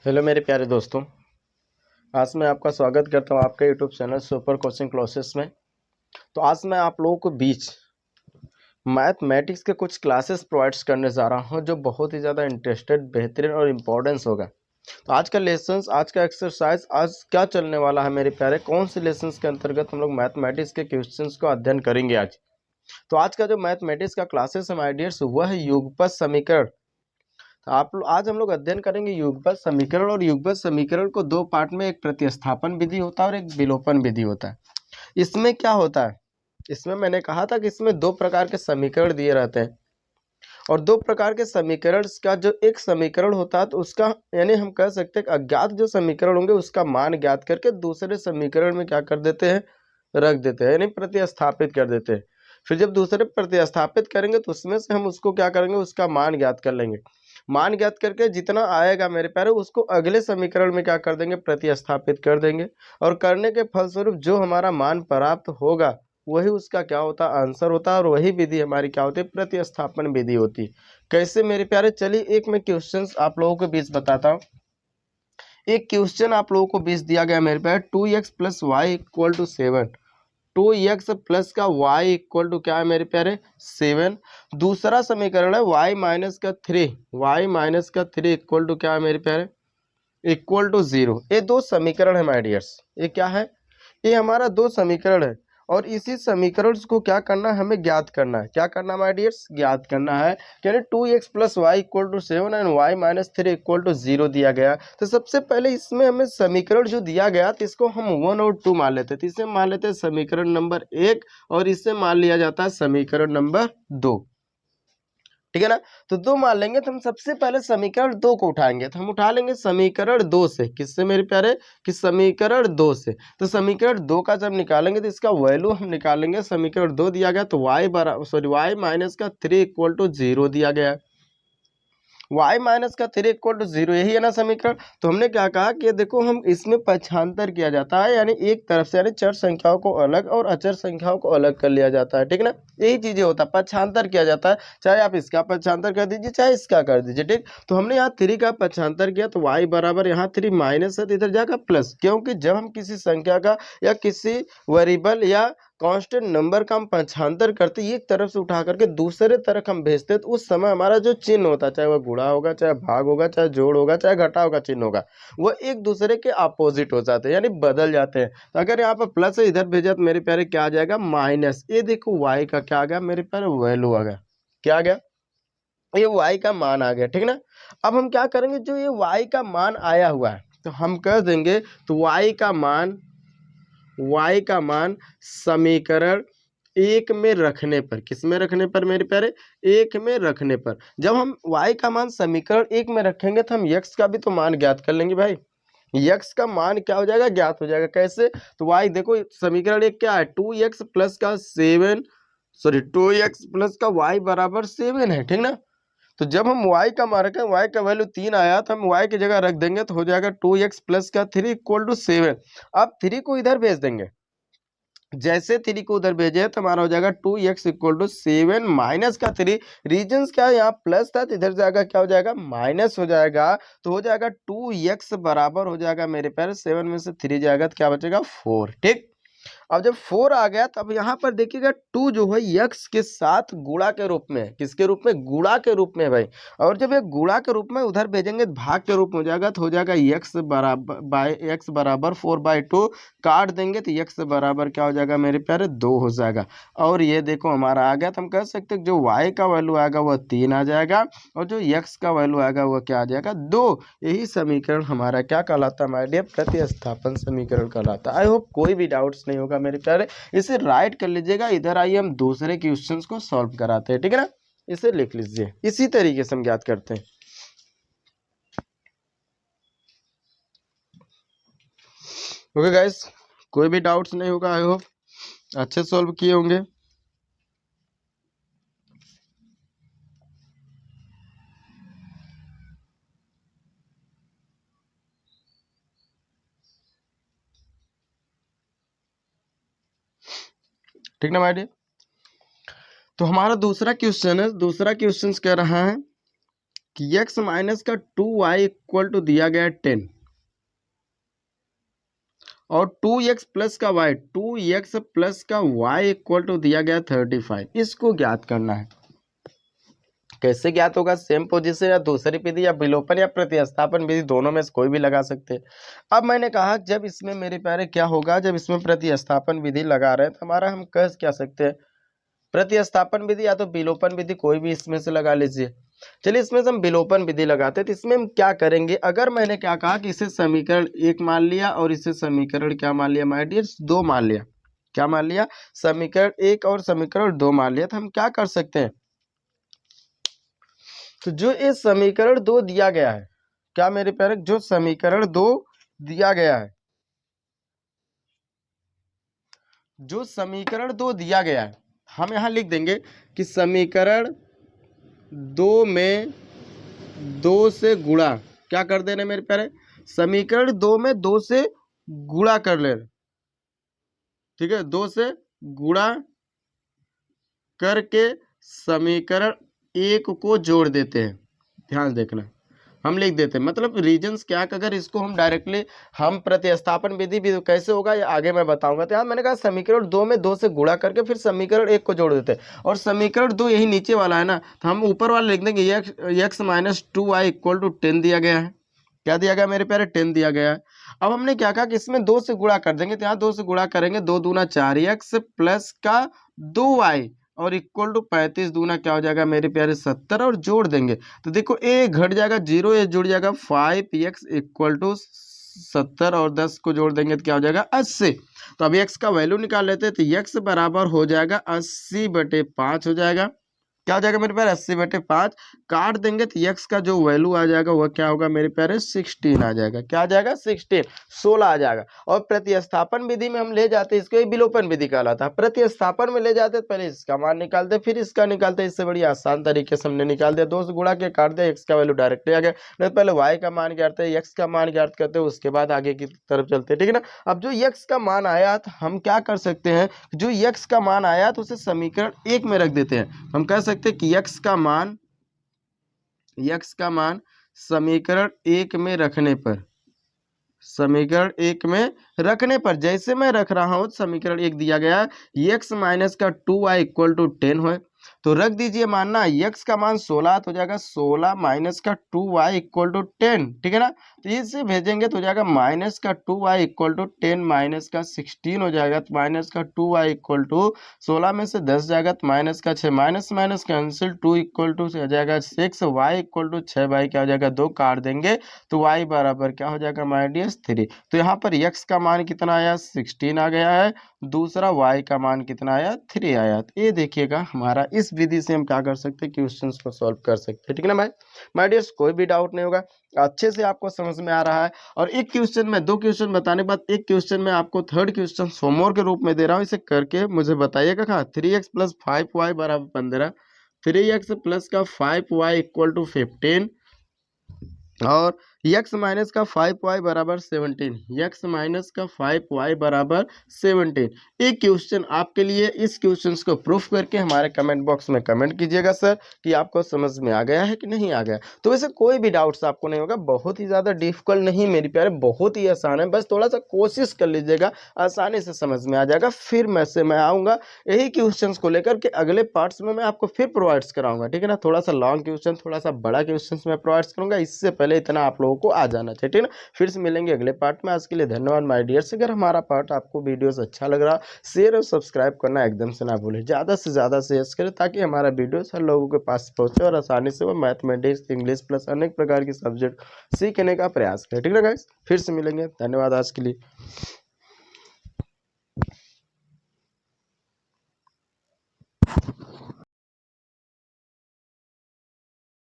Hello मेरे प्यारे दोस्तों। आज मैं आपका स्वागत करता हूं आपके YouTube channel super coaching classes में। तो आज मैं आप लोगों को बीच मैथमेटिक्स के कुछ क्लासेस प्रोवाइड्स करने जा रहा हूं जो बहुत ही ज़्यादा इंटरेस्टेड, बेहतरीन और इम्पोर्टेंस होगा। तो आज का लेसन्स, आज का एक्सरसाइज आज क्या चलने वाला है मेरे प्यारे, कौन से लेसन्स के अंतर्गत हम लोग मैथमेटिक्स के क्वेश्चंस को अध्ययन करेंगे आज। तो आज का जो मैथमेटिक्स का क्लासेस है माय डियर्स, वह है युगपत समीकरण। आज हम लोग अध्ययन करेंगे युगपत समीकरण। और युगपत समीकरण को दो पार्ट में, एक प्रतिस्थापन विधि होता है और एक विलोपन विधि होता है। इसमें क्या होता है, इसमें मैंने कहा था कि इसमें दो प्रकार के समीकरण दिए रहते हैं और दो प्रकार के समीकरण का जो एक समीकरण होता है तो उसका यानी हम कह सकते हैं कि अज्ञात जो समीकरण होंगे उसका मान ज्ञात करके दूसरे समीकरण में क्या कर देते हैं, रख देते हैं, यानी प्रतिस्थापित कर देते हैं। फिर जब दूसरे प्रतिस्थापित करेंगे तो उसमें से हम उसको क्या करेंगे, उसका मान ज्ञात कर लेंगे। मान ज्ञात करके जितना आएगा मेरे प्यारे उसको अगले समीकरण में क्या कर देंगे, प्रतिस्थापित कर देंगे। और करने के फलस्वरूप जो हमारा मान प्राप्त होगा वही उसका क्या होता है, आंसर होता है। और वही विधि हमारी क्या होती है, प्रतिस्थापन विधि होती है। कैसे मेरे प्यारे, चलिए एक मैं क्वेश्चन आप लोगों के बीच बताता हूँ। एक क्वेश्चन आप लोगों को बीच दिया गया मेरे प्यारे, 2x plus y equal to 7। 2x plus का y इक्वल टू क्या है मेरे प्यारे, 7। दूसरा समीकरण है y माइनस का 3, y माइनस का 3 इक्वल टू क्या है मेरे प्यारे, इक्वल टू 0। ये दो समीकरण है माय डियर्स। ये क्या है, ये हमारा दो समीकरण है और इसी समीकरण को क्या करना है, हमें ज्ञात करना है। क्या करना है माय डियर्स, ज्ञात करना है। यानी 2x plus y equal to 7 and y minus 3 equal to 0 दिया गया। तो सबसे पहले इसमें हमें समीकरण जो दिया गया तो इसको हम 1 और 2 मान लेते हैं। तो इसे मान लेते हैं समीकरण नंबर 1 और इसे मान लिया जाता है समीकरण नंबर 2। ठीक है ना। तो दो मान लेंगे तो हम सबसे पहले समीकरण 2 को उठाएंगे। तो हम उठा लेंगे समीकरण 2 से। किससे मेरे प्यारे, कि समीकरण 2 से। तो समीकरण 2 का जब निकालेंगे तो इसका वैल्यू हम निकालेंगे। समीकरण 2 दिया गया तो y माइनस का 3 इक्वल टू 0 दिया गया है। y माइनस का 3 इक्वल टू 0, यही है ना समीकरण। तो हमने क्या कहा कि देखो हम इसमें पक्षांतर किया जाता है, यानी एक तरफ से, यानी चर संख्याओं को अलग और अचर संख्याओं को अलग कर लिया जाता है। ठीक ना, यही चीजें होता है, पक्षांतर किया जाता है। चाहे आप इसका पक्षांतर कर दीजिए चाहे इसका कर दीजिए। ठीक, तो हमने यहाँ 3 का पक्षांतर किया तो y बराबर, यहाँ 3 माइनस है तो इधर जाएगा प्लस, क्योंकि जब हम किसी संख्या का या किसी वेरिएबल या कांस्टेंट नंबर का हम पक्षांतर करते, एक तरफ से उठा करके दूसरे तरफ हम भेजते तो उस समय हमारा जो चिन्ह होता है, चाहे वह गुणा होगा, चाहे भाग होगा, चाहे जोड़ होगा, चाहे घटा होगा, चिन्ह होगा, वो एक दूसरे के अपोजिट हो जाते हैं, यानी बदल जाते हैं। तो अगर यहाँ पर प्लस है इधर भेजा तो मेरे प्यारे क्या आ जाएगा, माइनस। ये देखो y का क्या आ गया मेरे प्यारे, वैल्यू आ गया। क्या आ गया, ये y का मान आ गया। ठीक ना। अब हम क्या करेंगे, जो ये y का मान आया हुआ है तो हम कर देंगे, तो y का मान समीकरण 1 में रखने पर, किस में रखने पर मेरे प्यारे, 1 में रखने पर। जब हम y का मान समीकरण 1 में रखेंगे तो हम x का भी तो मान ज्ञात कर लेंगे भाई। x का मान क्या हो जाएगा, ज्ञात हो जाएगा। कैसे, तो y देखो समीकरण 1 क्या है, 2x प्लस का 7, सॉरी 2x प्लस का y बराबर 7 है। ठीक ना। तो जब हम y का मान रखें, y का वैल्यू 3 आया तो हम y की जगह रख देंगे तो हो जाएगा 2x प्लस का 3 इक्वल टू 7। अब 3 को इधर भेज देंगे, जैसे 3 को उधर भेजे तो हमारा हो जाएगा 2x इक्वल टू 7 माइनस का 3। रीजन्स क्या है, यहाँ प्लस था तो इधर जाएगा क्या हो जाएगा, माइनस हो जाएगा। तो हो जाएगा 2x बराबर हो जाएगा मेरे प्यारे, 7 में से 3 जाएगा तो क्या बचेगा, 4। ठीक। अब जब 4 आ गया तब यहाँ पर देखिएगा 2 जो है यक्स के साथ गुणा के रूप में है। किसके रूप में, गुणा के रूप में भाई। और जब ये गुणा के रूप में उधर भेजेंगे तो भाग के रूप में हो जाएगा, तो हो जाएगा यक्स बराबर बाय एक्स बराबर 4/2। काट देंगे तो यक्स बराबर क्या हो जाएगा मेरे प्यारे, 2 हो जाएगा। और ये देखो हमारा आ गया, तो हम कह सकते हैं जो y का वैल्यू आएगा वह 3 आ जाएगा और जो x का वैल्यू आएगा वह क्या आ जाएगा, 2। यही समीकरण हमारा क्या कहलाता है माय डियर, प्रतिस्थापन समीकरण कहलाता है। आई होप कोई भी डाउट्स नहीं होगा मेरे प्यारे। इसे राइट कर लीजिएगा। इधर आइए हम दूसरे क्वेश्चंस को सॉल्व कराते हैं। ठीक है ना, इसे लिख लीजिए, इसी तरीके से हम ज्ञात करते हैं। ओके गाइस, कोई भी डाउट्स नहीं होगा। आई होप अच्छे सॉल्व किए होंगे। ठीक ना माय डियर। तो हमारा दूसरा क्वेश्चन है, दूसरा क्वेश्चन कह रहा है कि x माइनस का 2y इक्वल टू दिया गया 10 और 2x प्लस का y, 2x प्लस का y इक्वल टू दिया गया 35। इसको ज्ञात करना है। कैसे ज्ञात होगा? सेम पोजीशन या दूसरी विधि या विलोपन या प्रतिस्थापन विधि, दोनों में से कोई भी लगा सकते हैं। अब मैंने कहा जब इसमें मेरे प्यारे क्या होगा, जब इसमें प्रतिस्थापन विधि लगा रहे हैं तो हमारा हम कह क्या सकते हैं, प्रतिस्थापन विधि या तो विलोपन विधि, कोई भी इसमें से लगा लीजिए। चलिए इसमें से हम विलोपन विधि लगाते हैं। तो इसमें हम क्या करेंगे, अगर मैंने क्या कहा कि इसे समीकरण 1 मान लिया और इसे समीकरण क्या मान लिया माय डियर, 2 मान लिया। क्या मान लिया? समीकरण 1 और समीकरण 2 मान लिया। तो हम क्या कर सकते हैं, तो जो ये समीकरण 2 दिया गया है, क्या मेरे प्यारे, जो समीकरण 2 दिया गया है, जो समीकरण 2 दिया गया है, हम यहां लिख देंगे कि समीकरण 2 में 2 से गुणा क्या कर देना मेरे प्यारे, समीकरण 2 में 2 से गुणा कर लेना। ठीक है, 2 से गुणा करके समीकरण 1 को जोड़ देते हैं। ध्यान देखना, हम लिख देते हैं, मतलब रीजंस क्या, अगर इसको हम डायरेक्टली हम प्रतिस्थापन विधि भी कैसे होगा ये आगे मैं बताऊंगा। तो यहाँ मैंने कहा समीकरण 2 में 2 से गुणा करके फिर समीकरण 1 को जोड़ देते हैं, और समीकरण 2 यही नीचे वाला है ना, तो हम ऊपर वाला लिख देंगे x minus 2y equal to 10 दिया गया है। क्या दिया गया मेरे प्यारे? 10 दिया गया है। अब हमने क्या कहा कि इसमें 2 से गुणा कर देंगे, तो यहाँ 2 से गुणा करेंगे, 2 दूना 4x प्लस का 2y और इक्वल टू 35 दूना क्या हो जाएगा मेरे प्यारे 70, और जोड़ देंगे तो देखो ए घट जाएगा 0, ये जुड़ जाएगा 5x इक्वल टू 70 और 10 को जोड़ देंगे तो क्या हो जाएगा 80। तो अब x का वैल्यू निकाल लेते हैं, तो x बराबर हो जाएगा 80/5 हो जाएगा। क्या हो जाएगा मेरे प्यारे? 80/5 काट देंगे तो x का जो वैल्यू आ जाएगा वह क्या होगा मेरे प्यारे? 16 आ जाएगा। क्या आ जाएगा? 16 आ जाएगा। और प्रतिस्थापन विधि में हम ले जाते हैं इसको, ये विलोपन विधि कहलाता है। प्रतिस्थापन में ले जाते हैं पहले इसका मान निकालते फिर इसका निकालते, इससे बड़ी आसान तरीके से हमने निकाल दिया। 2 से गुणा के काट दिया, x का वैल्यू डायरेक्टली आ गया। नहीं पहले y का मान ज्ञात है, x का मान ज्ञात करते हैं, उसके बाद आगे की तरफ चलते हैं। ठीक है ना। अब जो x का मान आया तो हम क्या कर सकते हैं, जो x का मान आया तो उसे समीकरण 1 में रख देते हैं। हम कह सकते हैं कि x का मान समीकरण 1 में रखने पर, समीकरण 1 में रखने पर जैसे मैं रख रहा हूं, समीकरण 1 दिया गया है x माइनस का 2y इक्वल टू 10 है, तो रख दीजिए मानना x का मान 16 तो हो जाएगा 16 माइनस का 2y इक्वल टू 10। ठीक है ना। तो इसे भेजेंगे तो हो जाएगा माइनस का 2y इक्वल टू 10 माइनस का 16 हो जाएगा, तो माइनस का 2y इक्वल टू 16 में से 10 जाएगा तो माइनस का 6, minus minus cancel, 2 equal to हो जाएगा 6, y इक्वल टू 6 बाई क्या हो जाएगा 2, काट देंगे तो y बराबर क्या हो जाएगा माय डियर 3। तो यहाँ पर x का मान कितना आया? 16 आ गया है, दूसरा y का मान कितना आया? 3 आया। तो ये देखिएगा हमारा इस विधि से हम क्या कर सकते हैं, क्वेश्चंस को सॉल्व कर सकते हैं। ठीक है ना माय डियर्स, कोई भी डाउट नहीं होगा, अच्छे से आपको समझ में आ रहा है। और एक क्वेश्चन में, 2 क्वेश्चन बताने के बाद एक क्वेश्चन में आपको थर्ड क्वेश्चन होमवर्क के रूप में दे रहा हूँ, इसे करके मुझे बताइएगा। कहाँ 3x प्लस 5y बराबर 15, 3x प्लस का 5y इक्वल टू 15 और x माइनस का 5y बराबर 17, x माइनस का 5y बराबर 17। एक क्वेश्चन आपके लिए, इस क्वेश्चन को प्रूफ करके हमारे कमेंट बॉक्स में कमेंट कीजिएगा सर कि आपको समझ में आ गया है कि नहीं आ गया। तो वैसे कोई भी डाउट्स आपको नहीं होगा, बहुत ही ज़्यादा डिफिकल्ट नहीं मेरे प्यारे, बहुत ही आसान है, बस थोड़ा सा कोशिश कर लीजिएगा, आसानी से समझ में आ जाएगा। फिर मैं आऊँगा यही क्वेश्चन को लेकर के अगले पार्ट्स में मैं आपको फिर प्रोवाइड कराऊंगा। ठीक है ना। थोड़ा सा लॉन्ग क्वेश्चन, थोड़ा सा बड़ा क्वेश्चन मैं प्रोवाइड करूंगा, इससे पहले इतना आप लोगों को आ जाना चाहिए। ठीक है ना। फिर से मिलेंगे अगले पार्ट में। आज के लिए धन्यवाद माय डियर्स। अगर हमारा पार्ट आपको वीडियोस अच्छा लग रहा, शेयर और सब्सक्राइब करना एकदम से ना भूलें, ज़्यादा से ज़्यादा शेयर करें ताकि हमारा वीडियोस हर लोगों के पास पहुंचे और आसानी से वो मैथमेटिक्स, इंग्लिश प्लस अनेक प्रकार की सब्जेक्ट सीखने का प्रयास करें। ठीक है ना गाइस, फिर से मिलेंगे, धन्यवाद आज के लिए।